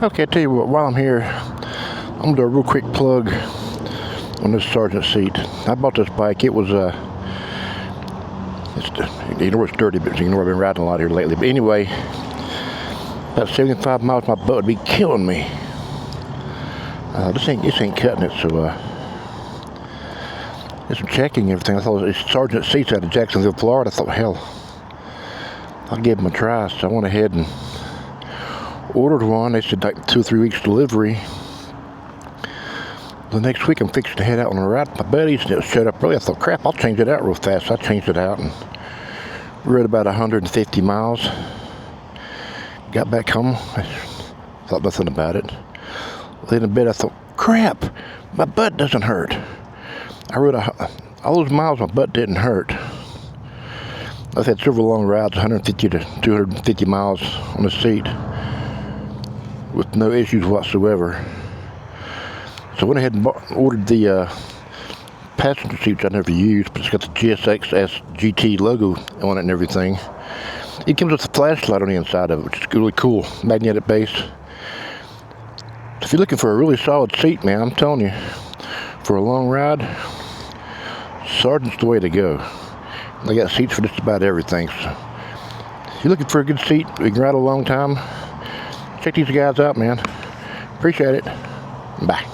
Okay, I tell you what, while I'm here, I'm gonna do a real quick plug on this Sargent seat. I bought this bike. It was you know it's dirty, but you know I've been riding a lot here lately. But anyway, about 75 miles, my butt would be killing me. This ain't cutting it, so did some checking and everything. I thought it was Sargent seats out of Jacksonville, Florida. I thought, hell, I'll give them a try. So I went ahead and ordered one. They said like 2 or 3 weeks delivery. The next week I'm fixing to head out on a ride with my buddies, and it showed up early. I thought, crap, I'll change it out real fast. So I changed it out and rode about 150 miles. Got back home. I thought nothing about it. Then in bed I thought, crap, my butt doesn't hurt. I rode all those miles, my butt didn't hurt. I've had several long rides, 150 to 250 miles on the seat, with no issues whatsoever. So I went ahead and ordered the passenger seats I never used, but it's got the GSX-S GT logo on it and everything. It comes with a flashlight on the inside of it, which is really cool, magnetic base. So if you're looking for a really solid seat, man, I'm telling you, for a long ride, Sargent's the way to go. They got seats for just about everything. So if you're looking for a good seat, we can ride a long time, check these guys out, man. Appreciate it. Bye.